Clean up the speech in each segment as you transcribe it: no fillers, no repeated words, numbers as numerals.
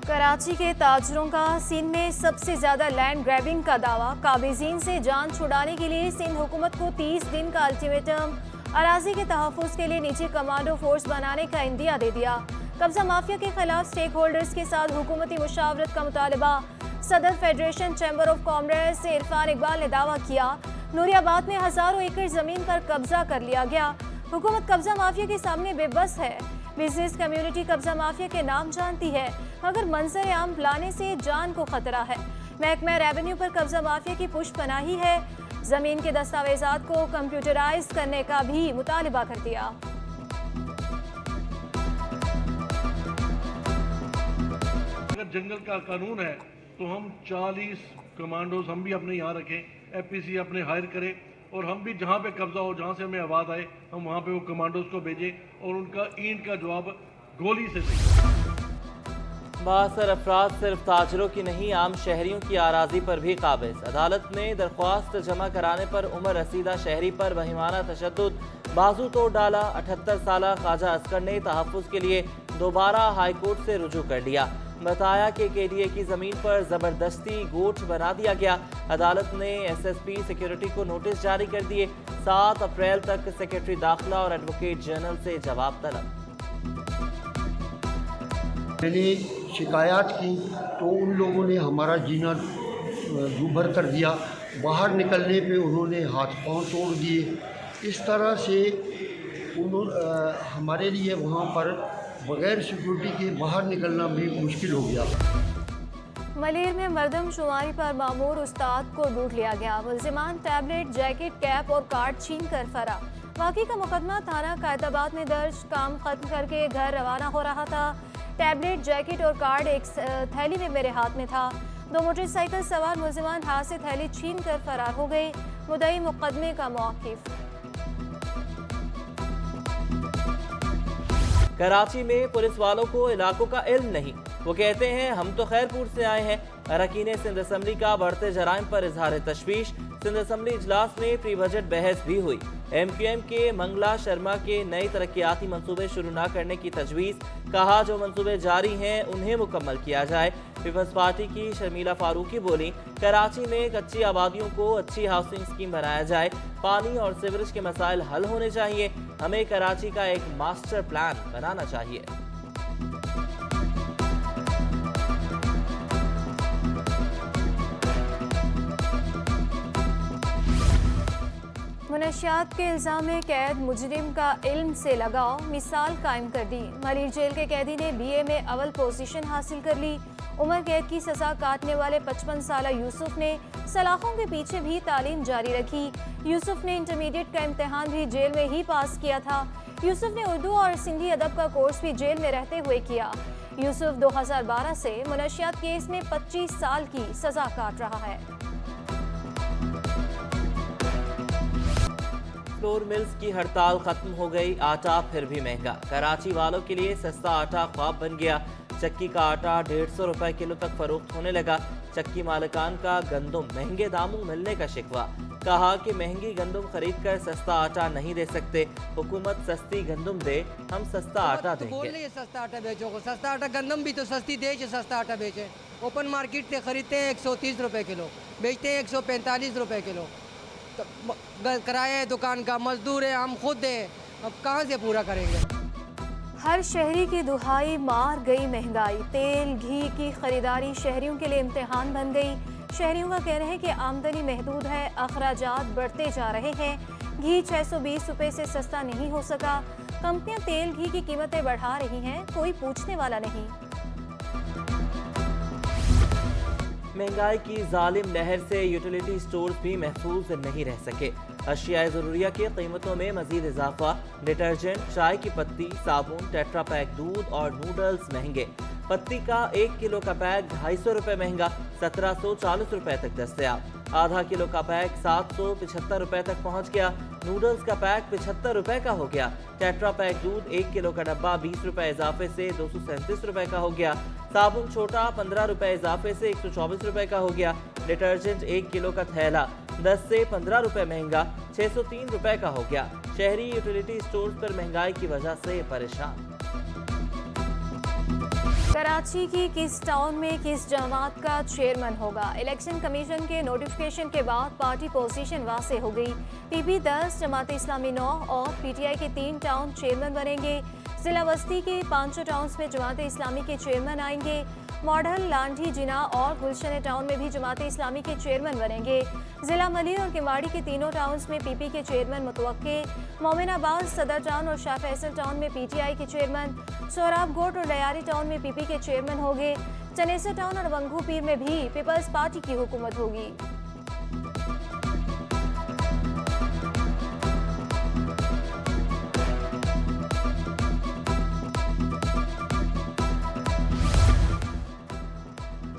कराची के ताजरों का सिंध में सबसे ज्यादा लैंड ग्रैबिंग का दावा। काबिजीन से जान छुड़ाने के लिए सिंध हुकूमत को 30 दिन का अल्टीमेटम। अराजी के तहफ़्फ़ुज़ के लिए निजी कमांडो फोर्स बनाने का इंदिया दे दिया। कब्जा माफिया के खिलाफ स्टेक होल्डर्स के साथ हुकूमती मुशावरत का मुतालबा। सदर फेडरेशन चैम्बर ऑफ कॉमर्स से इरफान इकबाल ने दावा किया। नूरियाबाद में हजारों एकड़ जमीन पर कब्जा कर लिया गया। हुकूमत कब्जा माफिया के सामने बेबस है। बिजनेस कम्युनिटी कब्जा माफिया के नाम जानती है, मगर मंजर आम लाने से जान को खतरा है। महकमा रेवेन्यू पर कब्जा माफिया की पुष्पनाही है। जमीन के दस्तावेजात को कंप्यूटराइज करने का भी मुतालिबा कर दिया। अगर जंगल का कानून है तो हम 40 कमांडोज हम भी अपने यहाँ रखें, एफपीसी अपने हायर करें और हम भी जहाँ पे कब्जा हो, जहाँ से हमें आवाज़ आए, हम वहाँ पे वो कमांडोज को भेजें और उनका ईंट का जवाब गोली से दें। बासर अफराद सिर्फ ताजरों की नहीं, आम शहरियों की आराजी पर भी काबिज। अदालत ने दरख्वास्त जमा कराने पर उमर रसीदा शहरी पर वहीमाना तशद्दुद, बाजू तोड़ डाला। 78 साला ख्वाजा असगर ने तहफ़्फ़ुज़ के लिए दोबारा हाईकोर्ट से रुजू कर लिया। बताया कि केडीए की जमीन पर जबरदस्ती गोठ बना दिया गया। अदालत ने एसएसपी सिक्योरिटी को नोटिस जारी कर दिए। 7 अप्रैल तक सेक्रेटरी दाखिला और एडवोकेट जनरल से जवाब तलब। मैंने शिकायत की तो उन लोगों ने हमारा जीना दूभर कर दिया। बाहर निकलने पे उन्होंने हाथ पांव तोड़ दिए। इस तरह से हमारे लिए वहाँ पर बगैर सिक्योरिटी के बाहर निकलना भी मुश्किल हो गया। मलेर में मरदमशुमारी पर मामूर उस्ताद को लूट लिया गया। मुल्जिमान टैबलेट, जैकेट, कैप और कार्ड छीन कर फरार। वाकई का मुकदमा थाना कायदाबाद में दर्ज। काम खत्म करके घर रवाना हो रहा था। टैबलेट, जैकेट और कार्ड एक थैली में मेरे हाथ में था। 2 मोटरसाइकिल सवार मुल्जिमान हाथ से थैली छीन कर फरार हो गए। मुद्दई मुकदमे का मौक़िफ़। कराची में पुलिस वालों को इलाकों का इल्म नहीं। वो कहते हैं हम तो खैरपुर से आए हैं। अरकान सिंध असम्बली का बढ़ते जराइम पर इजहार तशवीश। सिंध असम्बली इजलास में प्री बजट बहस भी हुई। MQM के मंगला शर्मा के नए तरक्याती मंसूबे शुरू न करने की तजवीज़। कहा जो मंसूबे जारी हैं उन्हें मुकम्मल किया जाए। पीपल्स पार्टी की शर्मिला फारूकी बोली कराची में कच्ची आबादियों को अच्छी हाउसिंग स्कीम बनाया जाए। पानी और सीवरेज के मसाइल हल होने चाहिए। हमें कराची का एक मास्टर प्लान बनाना चाहिए। मुनशियात के इल्ज़ाम में कैद मुजरिम का इल्म से लगाव मिसाल कायम कर दी। मलिर जेल के कैदी ने BA में अव्वल पोजीशन हासिल कर ली। उम्र कैद की सजा काटने वाले 55 साला यूसुफ ने सलाखों के पीछे भी तालीम जारी रखी। यूसुफ ने इंटरमीडिएट का इम्तिहान भी जेल में ही पास किया था। यूसुफ ने उर्दू और सिंधी अदब का कोर्स भी जेल में रहते हुए किया। यूसुफ 2012 से मुनशियात केस में 25 साल की सजा काट रहा है। फ्लोर मिल्स की हड़ताल खत्म हो गई। आटा फिर भी महंगा। कराची वालों के लिए सस्ता आटा ख्वाब बन गया। चक्की का आटा 150 रुपए किलो तक फरोख्त होने लगा। चक्की मालिकान का गंदम महंगे दामों मिलने का शिकवा। कहा कि महंगी गंदम खरीद कर सस्ता आटा नहीं दे सकते। हुकूमत सस्ती गंदम दे, हम सस्ता आटा देंगे। बोल रही है सस्ता आटा बेचो को। सस्ता आटा गंदम भी तो सस्ती दे, सस्ता आटा बेचे। ओपन मार्केट से खरीदते हैं 130 रुपए किलो, बेचते हैं 145 रुपए किलो। किराया है दुकान का, मजदूर है, हम खुद है, अब कहाँ से पूरा करेंगे। हर शहरी की दुहाई मार गई महंगाई। तेल घी की खरीदारी शहरियों के लिए इम्तिहान बन गई। शहरियों का कहना है कि आमदनी महदूद है, अखराजात बढ़ते जा रहे हैं। घी 620 रुपये से सस्ता नहीं हो सका। कंपनियां तेल घी की कीमतें बढ़ा रही हैं, कोई पूछने वाला नहीं। महंगाई की जालिम लहर से यूटिलिटी स्टोर्स भी महफूज नहीं रह सके। अशियाए ज़रूरिया की कीमतों में मजीद इजाफा। डिटर्जेंट, चाय की पत्ती, साबुन, टेट्रा पैक दूध और नूडल्स महंगे। पत्ती का 1 किलो का पैक 250 रुपये महंगा, 1740 रुपये तक दस्तयाब। आधा किलो का पैक 775 रुपये तक पहुंच गया। नूडल्स का पैक 75 रुपये का हो गया। टेट्रा पैक दूध 1 किलो का डब्बा 20 रुपये इजाफे से 237 रुपये का हो गया। साबुन छोटा 15 रुपये इजाफे से 124 रुपये का हो गया। डिटर्जेंट 1 किलो का थैला 10 से 15 रुपये महंगा 603 रुपये का हो गया। शहरी यूटिलिटी स्टोर्स पर महंगाई की वजह से परेशान। कराची की किस टाउन में किस जमात का चेयरमैन होगा। इलेक्शन कमीशन के नोटिफिकेशन के बाद पार्टी पोजीशन वासे हो गई। पीपी 10, जमात इस्लामी 9 और पीटीआई के 3 टाउन चेयरमैन बनेंगे। जिला बस्ती के 5 टाउन्स में जमात इस्लामी के चेयरमैन आएंगे। मॉडल, लांढी, जिना और गुलशन टाउन में भी जमात इस्लामी के चेयरमैन बनेंगे। जिला मली और किमाड़ी के तीनों टाउन्स में पीपी के चेयरमैन मुतवक्के। मोमिनाबाद, सदर टाउन और शाह फैसल टाउन में पीटीआई के चेयरमैन। सोहराब गोट और लयारी टाउन में पीपी के चेयरमैन होंगे। चनेसर टाउन और बंगू पीर में भी पीपल्स पार्टी की हुकूमत होगी।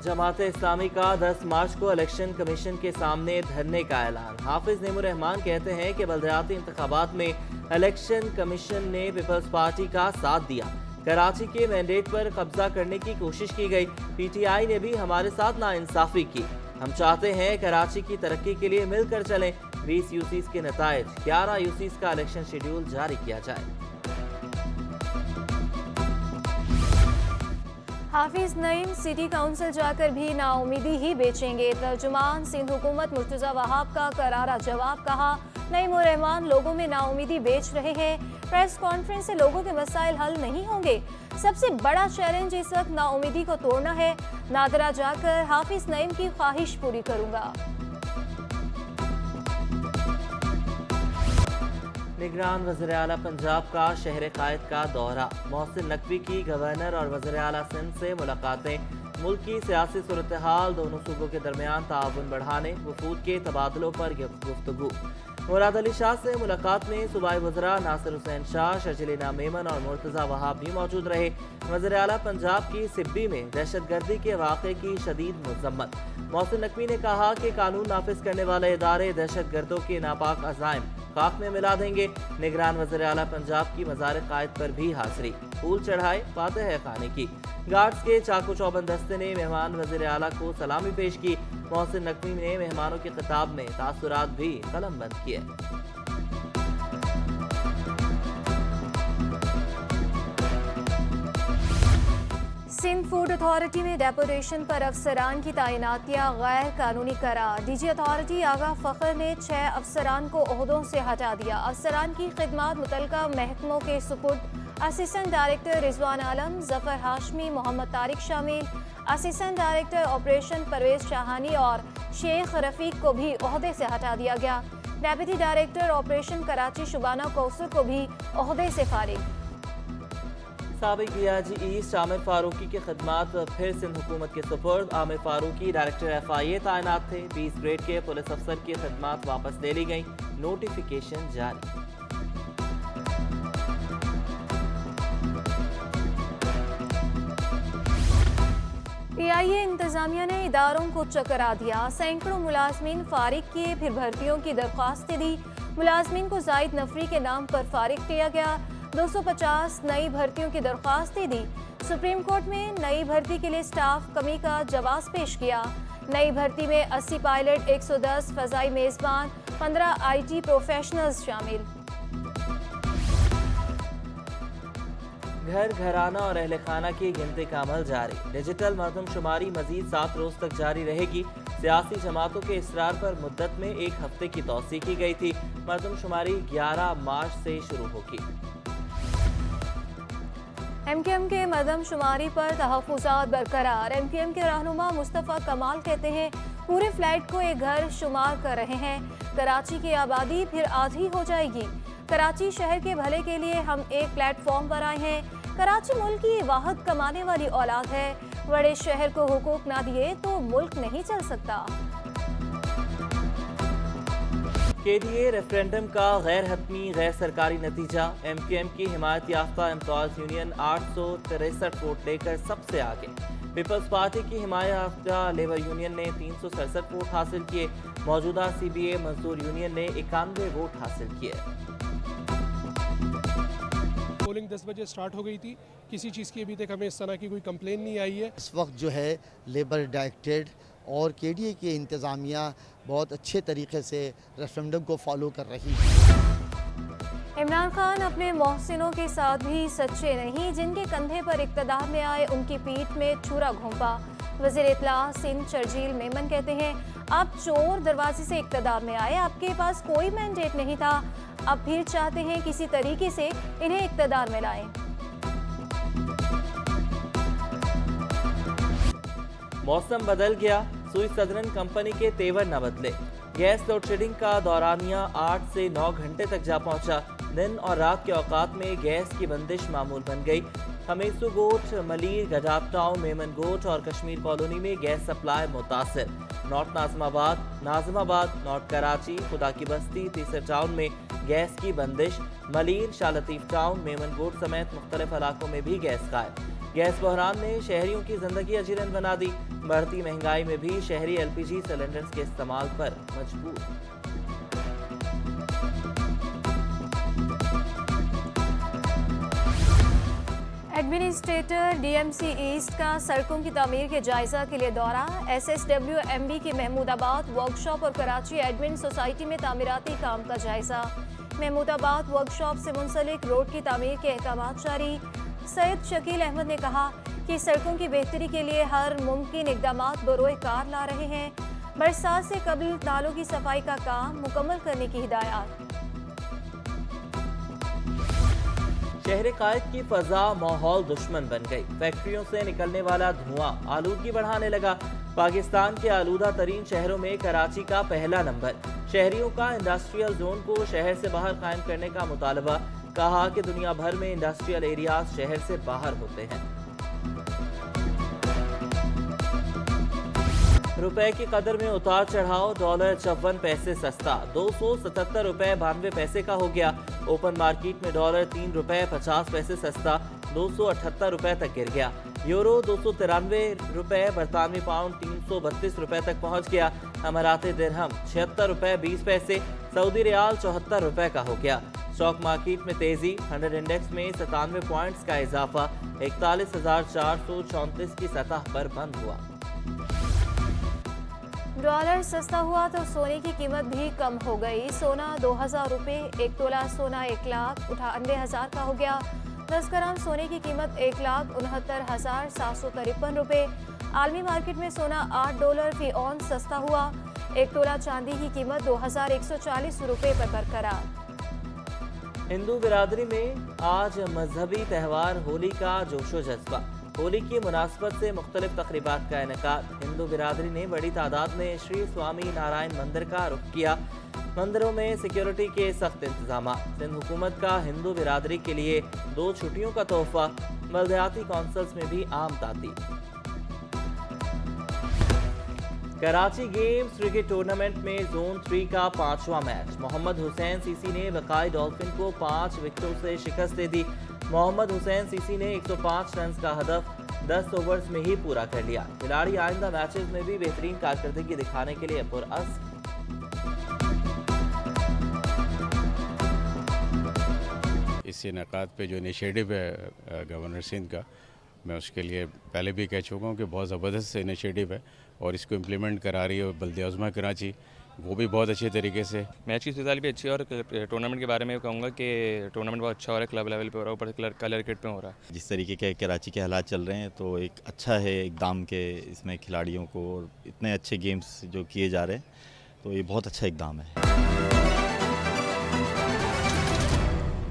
जमात इस्लामी का 10 मार्च को इलेक्शन कमीशन के सामने धरने का ऐलान। हाफिज नेमुर रहमान कहते हैं कि बलदियाती इंतखाबात में इलेक्शन कमीशन ने पीपल्स पार्टी का साथ दिया। कराची के मैंडेट पर कब्जा करने की कोशिश की गई। पीटीआई ने भी हमारे साथ नाइंसाफी की। हम चाहते हैं कराची की तरक्की के लिए मिलकर चलें। 20 यूसीज के नतायज, 11 यूसीज का इलेक्शन शेड्यूल जारी किया जाए। हाफिज नईम सिटी काउंसिल जाकर भी नाउमीदी ही बेचेंगे। तर्जुमान सिंध हुकूमत मुर्तजा वहाब का करारा जवाब, कहा नईम और रहमान लोगों में नाउमीदी बेच रहे हैं। प्रेस कॉन्फ्रेंस से लोगों के मसाइल हल नहीं होंगे। सबसे बड़ा चैलेंज इस वक्त नाउमीदी को तोड़ना है। नादरा जाकर हाफिज नईम की ख्वाहिश पूरी करूंगा। निगरान वज़ीर आला पंजाब का शहर कायद का दौरा। मोहसिन नकवी की गवर्नर और वज़ीर आला सिंध से मुलाकातें। मुल्क की सियासी सूरत हाल, दोनों सूबों के दरमियान ताउन बढ़ाने, वफूद के तबादलों पर गुफ्तगू। मुराद अली शाह से मुलाकात में सूबाई वज़रा नासिर हुसैन शाह, शर्जिला मेमन और मुर्तज़ा वहाब भी मौजूद रहे। वज़ीर आला पंजाब की सिब्बी में दहशतगर्दी के वाक़े की शदीद मज़म्मत। मोहसिन नकवी ने कहा कि कानून नाफिज करने वाले इदारे दहशतगर्दों के नापाक अज़ाइम खाक में मिला देंगे। निगरान वज़ीर आला पंजाब की मज़ार कायद पर भी हाज़िरी। फूल चढ़ाए, फातिहा खाने की। गार्ड्स के चाकू चौबंद दस्ते ने मेहमान वज़ीर आला को सलामी पेश की। मोहसिन नकवी ने मेहमानों के खिताब में तासुरात भी कलमबंद किए। सिंध फूड अथॉरिटी में डेपुटेशन पर अफसरान की तैनातियां गैर कानूनी करार। डीजी अथॉरिटी आगा फ़खर ने 6 अफसरान को ओहदों से हटा दिया। अफसरान की खिदमात मुतलका महकमों के सुपुर्द। असिस्टेंट डायरेक्टर रिजवान आलम, जफर हाशमी, मोहम्मद तारिक शामिल। Assistant director operation Parvez Shahani और शेख रफीक को भी ओहदे से हटा दिया गया। Deputy director operation Karachi Shubana Kausar को भी ओहदे से फारिग। साबिक डीआईजी ईस्ट आमिर फारूकी की खिदमात फिर सिंध हुकूमत के सुपुर्द। आमिर फारूकी डायरेक्टर FIA तैनात थे। 20 ग्रेड के पुलिस अफसर की खिदमात वापस ले ली गई। नोटिफिकेशन जारी। PIA इंतजामिया ने इदारों को चकरा दिया। सैकड़ों मुलाजमीन फारिग किए, फिर भर्तियों की दरख्वास्तें दी। मुलाजमीन को जायद नफरी के नाम पर फारिग किया गया। 250 नई भर्तियों की दरख्वास्तें दी। सुप्रीम कोर्ट में नई भर्ती के लिए स्टाफ कमी का जवाब पेश किया। नई भर्ती में 80 पायलट, 110 फजाई मेजबान, 15 IT प्रोफेशनल्स शामिल। घर घराना और अहल खाना की गिनती का अमल जारी। डिजिटल मरदमशुमारी मजीद 7 रोज तक जारी रहेगी। सियासी जमातों के इसरार पर मुद्दत में 1 हफ्ते की तौसी की गई थी। मरदमशुमारी 11 मार्च से शुरू होगी। MKM के मरदमशुमारी पर तहफ़्फ़ुज़ात बरकरार। MKM के रहनुमा मुस्तफ़ा कमाल कहते हैं पूरे फ्लैट को एक घर शुमार कर रहे हैं। कराची की आबादी फिर आधी हो जाएगी। कराची शहर के भले के लिए हम एक प्लेटफॉर्म पर आए हैं। कराची मुल्क की वाहद कमाने वाली औलाद है। बड़े शहर को हुकूक ना दिए तो मुल्क नहीं चल सकता। KDA रेफरेंडम का गैर हतमी गैर सरकारी नतीजा। MKM की हिमायत याफ्ता एम्प्लॉयज यूनियन 863 वोट लेकर सबसे आगे। पीपल्स पार्टी की हिमायत याफ्ता लेबर यूनियन ने 367 वोट हासिल किए। मौजूदा CBA मजदूर यूनियन ने 91 वोट हासिल किए। पोलिंग 10 बजे स्टार्ट हो गई थी। किसी चीज़ की अभी तक हमें इस तरह की कोई कंप्लेन नहीं आई है। इस वक्त जो है लेबर डायरेक्टेड और KDA की इंतज़ामिया बहुत अच्छे तरीके से रेफरेंडम को फॉलो कर रही है। इमरान खान अपने मोहसिनों के साथ भी सच्चे नहीं, जिनके कंधे पर इक़्तिदार में आए उनकी पीठ में छुरा घोंपा। वज़ीर इत्तला सिंध शर्जील मेमन कहते हैं, आप चोर दरवाजे से इक़्तिदार में आए, आपके पास कोई मैंडेट नहीं था, अब फिर चाहते हैं किसी तरीके से इन्हें इक़्तिदार में लाएं। मौसम बदल गया, सुई सदरन कंपनी के तेवर न बदले। गैस लोड शेडिंग का दौरानिया 8 से 9 घंटे तक जा पहुंचा। दिन और रात के औकात में गैस की बंदिश मामूल बन गई। हमीसू गोट, मलीर, गजाब टाउन, मेमन गोट और कश्मीर कॉलोनी में गैस सप्लाई मुतासिर। नॉर्थ नाज़िमाबाद, नॉर्थ कराची, खुदा की बस्ती, तीसरे टाउन में गैस की बंदिश। मलीर, शाह लतीफ टाउन, मेमन गोट समेत मुख्तलिफ इलाकों में भी गैस गायब। गैस बहरान ने शहरियों की जिंदगी अजीरन बना दी। बढ़ती महंगाई में भी शहरी LPG सिलेंडर्स के इस्तेमाल पर मजबूर। एडमिनिस्ट्रेटर DMC ईस्ट का सड़कों की तामीर के जायजा के लिए दौरा। SSW MB की महमूदाबाद वर्कशॉप और कराची एडमिन सोसाइटी में तामीराती काम का जायजा। महमूदाबाद वर्कशॉप से मुंसलिक रोड की तामीर के अहकाम जारी। सैयद शकील अहमद ने कहा कि सड़कों की बेहतरी के लिए हर मुमकिन इकदाम बरोए कार ला रहे हैं। बरसात से कबल नालों की सफाई का काम मुकम्मल करने की हिदायत। शहर कायद की फजा माहौल दुश्मन बन गई। फैक्ट्रियों से निकलने वाला धुआं आलूदगी बढ़ाने लगा। पाकिस्तान के आलूदा तरीन शहरों में कराची का पहला नंबर। शहरियों का इंडस्ट्रियल जोन को शहर से बाहर कायम करने का मुतालबा। कहा कि दुनिया भर में इंडस्ट्रियल एरियाज शहर से बाहर होते हैं। रुपए की कदर में उतार चढ़ाव। डॉलर 54 पैसे सस्ता, 277 रुपए 92 पैसे का हो गया। ओपन मार्केट में डॉलर 3 रुपए 50 पैसे सस्ता, 278 रुपए तक गिर गया। यूरो 293 रुपए, बरतानवी पाउंड 332 रुपए तक पहुंच गया। अमाराती दिरहम 76 रुपए 20 पैसे, सऊदी रियाल 74 रुपए का हो गया। स्टॉक मार्केट में तेजी। 100 इंडेक्स में 97 पॉइंट्स का इजाफा, 41,434 की सतह पर बंद हुआ। डॉलर सस्ता हुआ तो सोने की कीमत भी कम हो गई। सोना 2000 रुपये, 1 तोला सोना 1,98,000 का हो गया। 10 ग्राम सोने की कीमत 1,69,753 रुपये। आलमी मार्केट में सोना $8 फी औंस सस्ता हुआ। 1 तोला चांदी की कीमत 2,140 रुपये पर बरकरार। हिंदू बिरादरी में आज मजहबी त्यौहार होली का जोशो जज्बा। होली की मुनासबत से मुख्तलिफ तकरीबात का इनेकाद। हिंदू बिरादरी ने बड़ी तादाद में श्री स्वामी नारायण मंदिर का रुख किया। मंदिरों में सिक्योरिटी के सख्त इंतजाम। सिंध हुकूमत का हिंदू बिरादरी के लिए 2 छुट्टियों का तोहफा। बल्दियाती कौंसल्स में भी आम ताती। कराची गेम्स क्रिकेट टूर्नामेंट में जोन 3 का 5वां मैच। मोहम्मद हुसैन सीसी ने बकाई डॉल्फिन को 5 विकेटों से शिकस्त दे दी। मोहम्मद हुसैन सीसी ने 105 रन का हदफ 10 ओवर्स में ही पूरा कर लिया। खिलाड़ी आइंदा मैचेस में भी बेहतरीन कारकर्दगी दिखाने के लिए पुरअज़्म। इस इनेकाद पे जो इनिशिएटिव है गवर्नर सिंध का, मैं उसके लिए पहले भी कह चुका हूँ कि बहुत ज़बरदस्त इनिशिएटिव है और इसको इम्प्लीमेंट करा रही है बल्दिया उज़्मा कराची, वो भी बहुत अच्छे तरीके से। मैच की सूरत भी अच्छी है और टूर्नामेंट के बारे में कहूँगा कि टूर्नामेंट बहुत अच्छा हो रहा है, क्लब लेवल पे हो रहा है, ऊपर कलर किट पे हो रहा है। जिस तरीके के कराची के हालात चल रहे हैं तो एक अच्छा है इकदाम के इसमें खिलाड़ियों को, और इतने अच्छे गेम्स जो किए जा रहे हैं तो ये बहुत अच्छा इकदाम है।